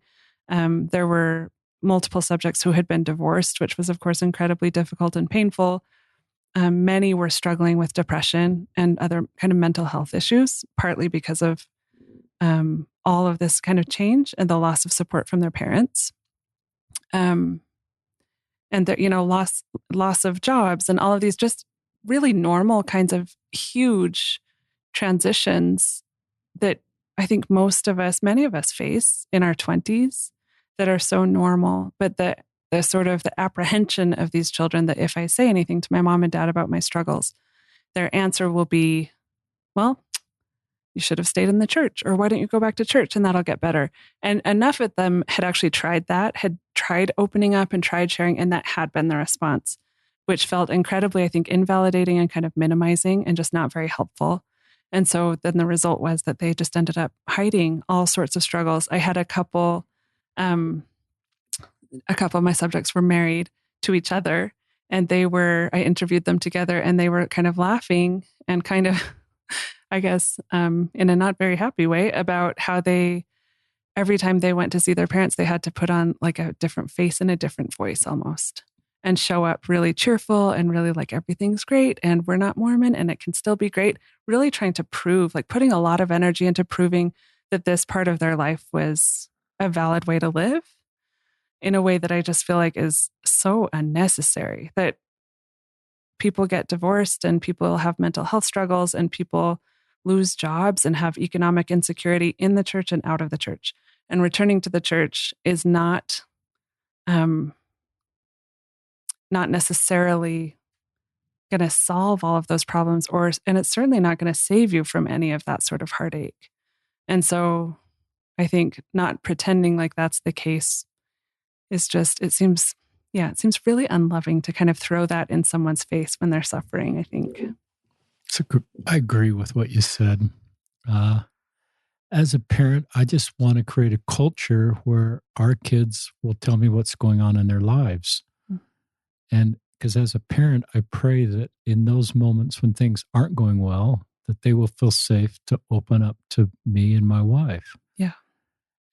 There were multiple subjects who had been divorced, which was, of course, incredibly difficult and painful. Many were struggling with depression and other kind of mental health issues, partly because of all of this kind of change and the loss of support from their parents. And the, loss of jobs and all of these just really normal kinds of huge transitions that I think many of us face in our 20s that are so normal, but the sort of the apprehension of these children that if I say anything to my mom and dad about my struggles, their answer will be, well, you should have stayed in the church, or why don't you go back to church and that'll get better. And enough of them had actually tried that, had tried opening up and tried sharing, and that had been the response, which felt incredibly, I think, invalidating and kind of minimizing and just not very helpful. And so then the result was that they just ended up hiding all sorts of struggles. I had a couple of my subjects were married to each other, and I interviewed them together, and they were kind of laughing and kind of, I guess, in a not very happy way about how every time they went to see their parents, they had to put on like a different face and a different voice almost, and show up really cheerful and really like everything's great and we're not Mormon and it can still be great. Really trying to prove, like putting a lot of energy into proving that this part of their life was a valid way to live in a way that I just feel like is so unnecessary, that people get divorced and people have mental health struggles and people lose jobs and have economic insecurity in the church and out of the church. And returning to the church is not necessarily going to solve all of those problems, and it's certainly not going to save you from any of that sort of heartache. And so I think not pretending like that's the case is just, it seems really unloving to kind of throw that in someone's face when they're suffering, I think. I agree with what you said. As a parent, I just want to create a culture where our kids will tell me what's going on in their lives. And because as a parent, I pray that in those moments when things aren't going well, that they will feel safe to open up to me and my wife. Yeah.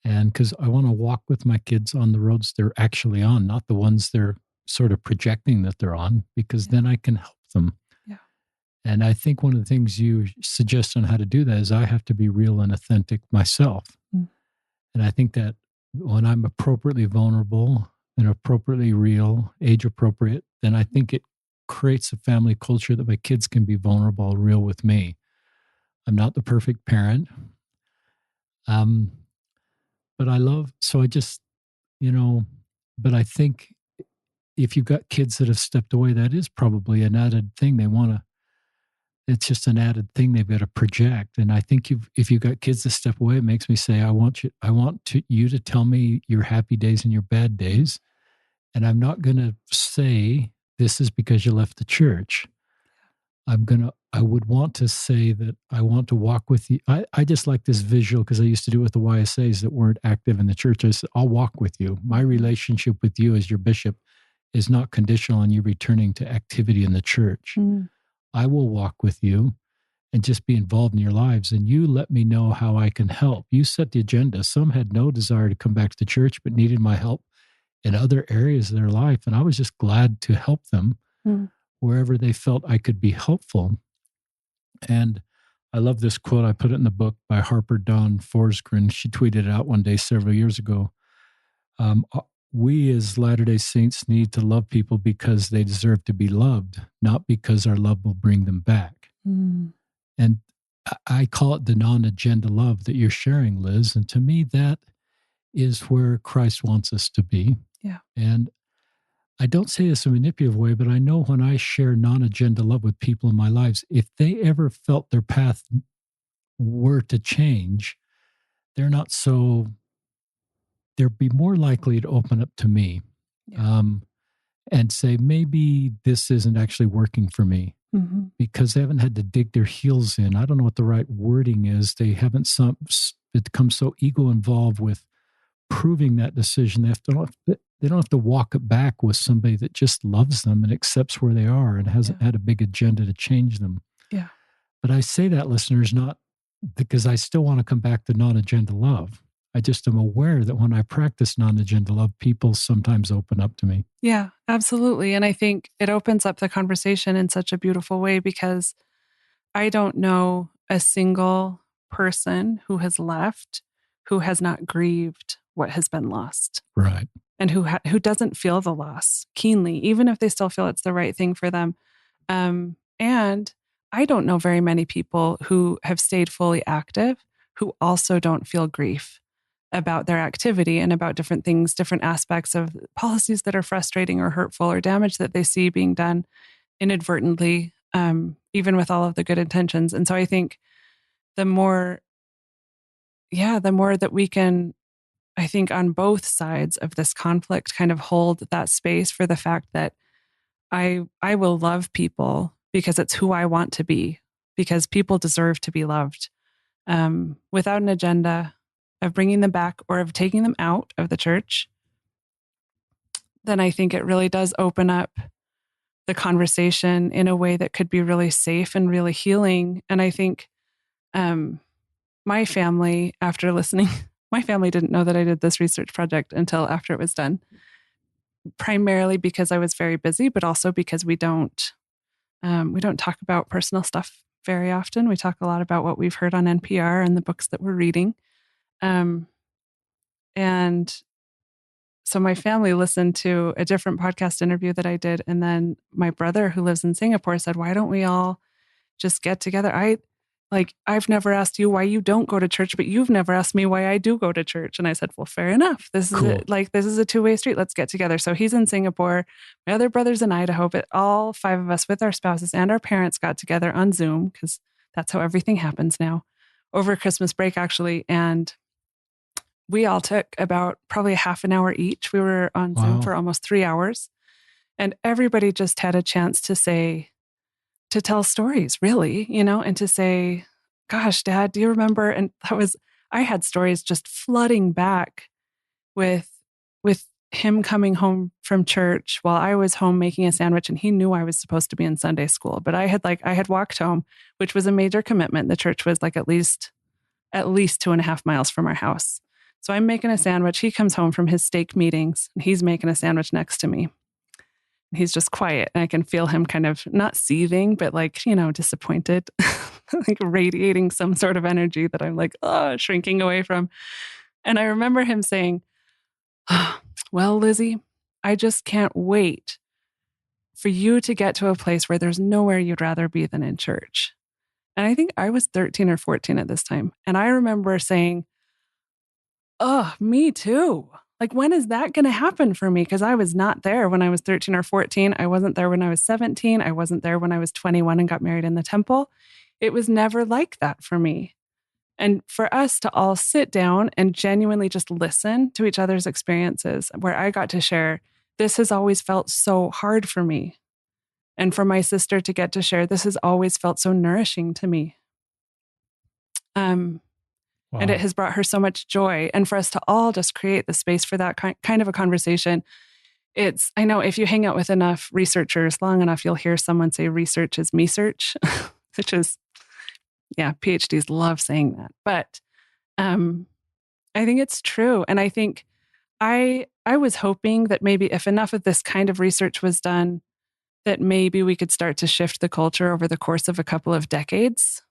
And because I want to walk with my kids on the roads they're actually on, not the ones they're sort of projecting that they're on, because then I can help them. Yeah. And I think one of the things you suggest on how to do that is I have to be real and authentic myself. And I think that when I'm appropriately vulnerable and appropriately real, age appropriate, then I think it creates a family culture that my kids can be vulnerable, real with me. I'm not the perfect parent. Um, but I love, so I just, you know, but I think if you've got kids that have stepped away, that is probably an added thing they want to, it's just an added thing they've got to project. And I think if you've got kids that step away, it makes me say, you to tell me your happy days and your bad days. And I'm not going to say this is because you left the church. I would want to say that I want to walk with you. I just like this visual because I used to do it with the YSAs that weren't active in the church. I said, I'll walk with you. My relationship with you as your bishop is not conditional on you returning to activity in the church. I will walk with you and just be involved in your lives. And you let me know how I can help. You set the agenda. Some had no desire to come back to the church, but needed my help in other areas of their life. And I was just glad to help them wherever they felt I could be helpful. And I love this quote. I put it in the book by Harper Dawn Forsgren. She tweeted it out one day several years ago. We as Latter-day Saints need to love people because they deserve to be loved, not because our love will bring them back. And I call it the non-agenda love that you're sharing, Liz. And to me, that is where Christ wants us to be. Yeah. And I don't say this in a manipulative way, but I know when I share non-agenda love with people in my lives, if they ever felt their path were to change, they'd be more likely to open up to me and say, maybe this isn't actually working for me because they haven't had to dig their heels in. I don't know what the right wording is. They haven't become so ego involved with proving that decision. They don't have to walk it back with somebody that just loves them and accepts where they are and hasn't had a big agenda to change them. Yeah. But I say that, listeners, not because I still want to come back to non-agenda love. I just am aware that when I practice non-agenda love, people sometimes open up to me. Yeah, absolutely. And I think it opens up the conversation in such a beautiful way because I don't know a single person who has left who has not grieved what has been lost. Right. And who doesn't feel the loss keenly, even if they still feel it's the right thing for them. And I don't know very many people who have stayed fully active who also don't feel grief about their activity and about different things, different aspects of policies that are frustrating or hurtful or damage that they see being done inadvertently, even with all of the good intentions. And so I think the more that we can, I think on both sides of this conflict, kind of hold that space for the fact that I will love people because it's who I want to be, because people deserve to be loved, without an agenda of bringing them back or of taking them out of the church, then I think it really does open up the conversation in a way that could be really safe and really healing. And I think my family, after listening, my family didn't know that I did this research project until after it was done, primarily because I was very busy, but also because we don't talk about personal stuff very often. We talk a lot about what we've heard on NPR and the books that we're reading. And so my family listened to a different podcast interview that I did. And then my brother, who lives in Singapore, said, why don't we all just get together? I've never asked you why you don't go to church, but you've never asked me why I do go to church. And I said, well, fair enough. This is Cool. this is a two-way street. Let's get together. So he's in Singapore. My other brother's in Idaho, but all five of us with our spouses and our parents got together on Zoom because that's how everything happens now over Christmas break, actually. And we all took about probably a half an hour each. We were on Zoom for almost 3 hours and everybody just had a chance to tell stories, really, and to say, gosh, Dad, do you remember? And I had stories just flooding back with him coming home from church while I was home making a sandwich, and he knew I was supposed to be in Sunday school, but I had walked home, which was a major commitment. The church was at least 2.5 miles from our house. So I'm making a sandwich. He comes home from his stake meetings and he's making a sandwich next to me. He's just quiet. And I can feel him kind of not seething, but disappointed, radiating some sort of energy that I'm shrinking away from. And I remember him saying, well, Lizzie, I just can't wait for you to get to a place where there's nowhere you'd rather be than in church. And I think I was 13 or 14 at this time. And I remember saying, oh, me too. Like, when is that going to happen for me? Because I was not there when I was 13 or 14. I wasn't there when I was 17. I wasn't there when I was 21 and got married in the temple. It was never like that for me. And for us to all sit down and genuinely just listen to each other's experiences, where I got to share, this has always felt so hard for me. And for my sister to get to share, this has always felt so nourishing to me. Wow. And it has brought her so much joy. And for us to all just create the space for that kind of a conversation. I know if you hang out with enough researchers long enough, you'll hear someone say research is me search, which is, yeah, PhDs love saying that. But I think it's true. And I think I was hoping that maybe if enough of this kind of research was done, that maybe we could start to shift the culture over the course of a couple of decades.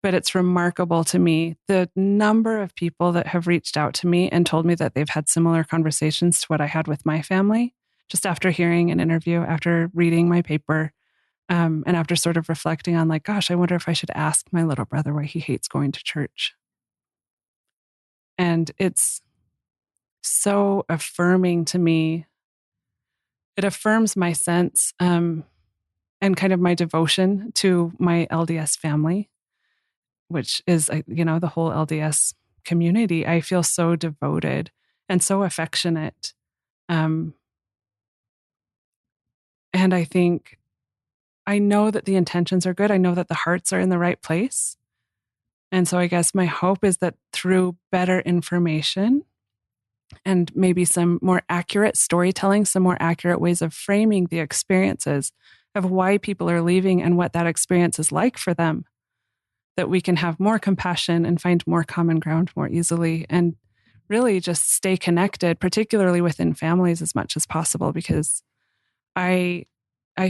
But it's remarkable to me the number of people that have reached out to me and told me that they've had similar conversations to what I had with my family, just after hearing an interview, after reading my paper, and after sort of reflecting on, like, gosh, I wonder if I should ask my little brother why he hates going to church. And it's so affirming to me. It affirms my sense and kind of my devotion to my LDS family, which is, the whole LDS community. I feel so devoted and so affectionate. And I think I know that the intentions are good. I know that the hearts are in the right place. And so I guess my hope is that through better information and maybe some more accurate storytelling, some more accurate ways of framing the experiences of why people are leaving and what that experience is like for them, that we can have more compassion and find more common ground more easily and really just stay connected, particularly within families as much as possible, because I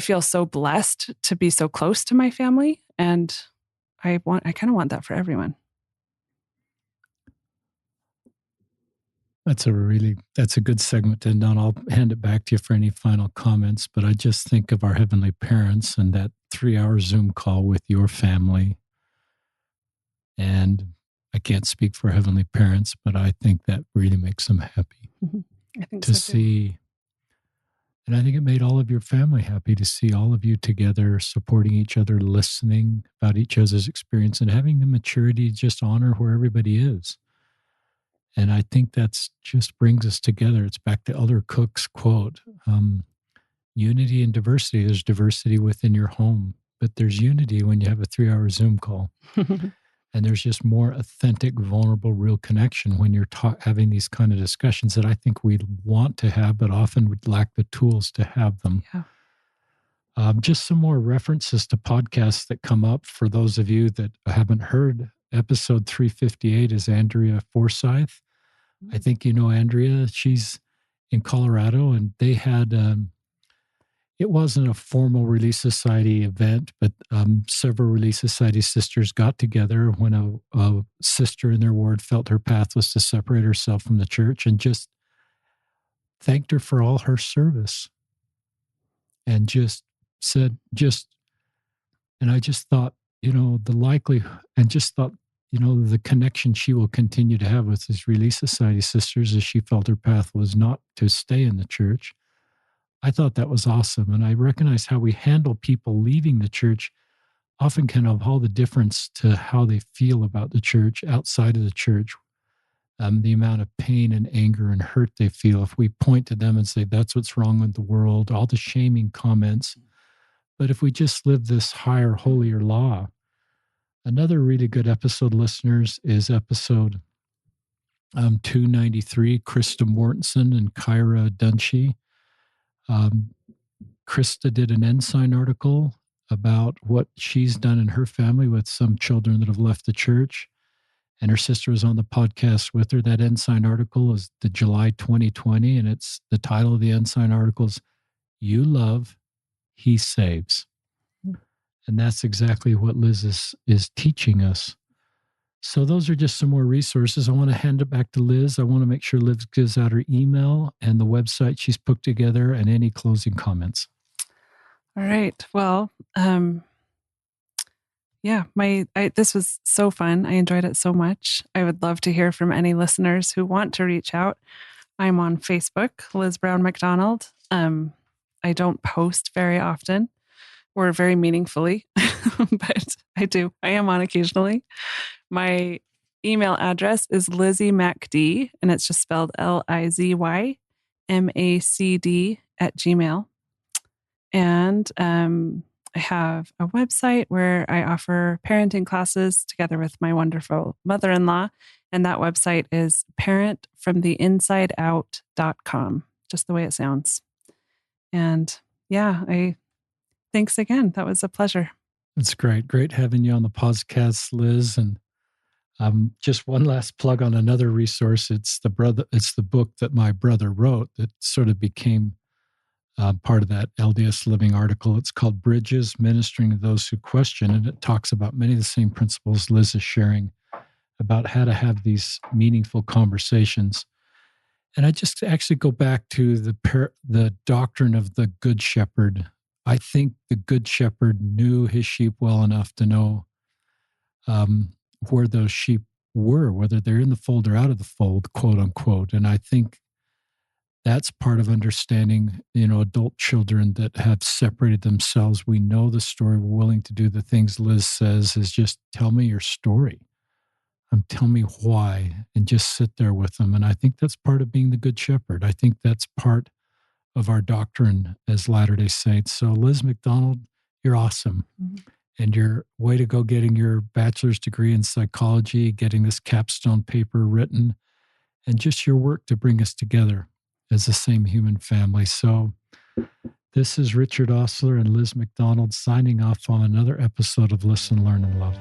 feel so blessed to be so close to my family, and I kind of want that for everyone. That's a good segment to end on. I'll hand it back to you for any final comments, but I just think of our heavenly parents and that 3-hour Zoom call with your family. And I can't speak for heavenly parents, but I think that really makes them happy I think to so too. see. And I think it made all of your family happy to see all of you together, supporting each other, listening about each other's experience, and having the maturity to just honor where everybody is. And I think that's just brings us together. It's back to Elder Cook's quote, unity and diversity. There's diversity within your home, but there's unity when you have a 3-hour Zoom call. And there's just more authentic, vulnerable, real connection when you're having these kind of discussions that I think we'd want to have, but often would lack the tools to have them. Yeah. Just some more references to podcasts that come up for those of you that haven't heard. Episode 358 is Andrea Forsyth. I think you know Andrea. She's in Colorado, and they had it wasn't a formal Relief Society event, but several Relief Society sisters got together when a sister in their ward felt her path was to separate herself from the church, and just thanked her for all her service, and just said, and I just thought, the likelihood, and just thought, the connection she will continue to have with these Relief Society sisters as she felt her path was not to stay in the church. I thought that was awesome. And I recognize how we handle people leaving the church often can have all the difference to how they feel about the church outside of the church. The amount of pain and anger and hurt they feel if we point to them and say, that's what's wrong with the world, all the shaming comments. But if we just live this higher, holier law. Another really good episode, listeners, is episode 293, Krista Mortensen and Kyra Dunshee. Krista did an Ensign article about what she's done in her family with some children that have left the church. And her sister was on the podcast with her. That Ensign article is the July 2020, and it's the title of the Ensign article is You Love, He Saves. And that's exactly what Liz is teaching us. So those are just some more resources. I want to hand it back to Liz. I want to make sure Liz gives out her email and the website she's put together and any closing comments. All right. Well, yeah, this was so fun. I enjoyed it so much. I would love to hear from any listeners who want to reach out. I'm on Facebook, Liz Brown Macdonald. I don't post very often or very meaningfully, but I do. I am on occasionally. My email address is lizymacd, and it's just spelled LIZYMACD @gmail. And I have a website where I offer parenting classes together with my wonderful mother-in-law. And that website is parentfromtheinsideout.com, just the way it sounds. And yeah, thanks again. That was a pleasure. It's great. Great having you on the podcast, Liz. And just one last plug on another resource. It's the book that my brother wrote that sort of became part of that LDS Living article. It's called Bridges, Ministering to Those Who Question. And it talks about many of the same principles Liz is sharing about how to have these meaningful conversations. And I just actually go back to the doctrine of the Good Shepherd. I think the Good Shepherd knew his sheep well enough to know where those sheep were, whether they're in the fold or out of the fold, quote unquote. And I think that's part of understanding, adult children that have separated themselves. We know the story. We're willing to do the things Liz says is just tell me your story. Tell me why, and just sit there with them. And I think that's part of being the Good Shepherd. I think that's part of our doctrine as Latter-day Saints. So Liz Macdonald, you're awesome. Mm-hmm. And your way to go getting your bachelor's degree in psychology, getting this capstone paper written, and just your work to bring us together as the same human family. So this is Richard Osler and Liz Macdonald signing off on another episode of Listen, Learn, and Love.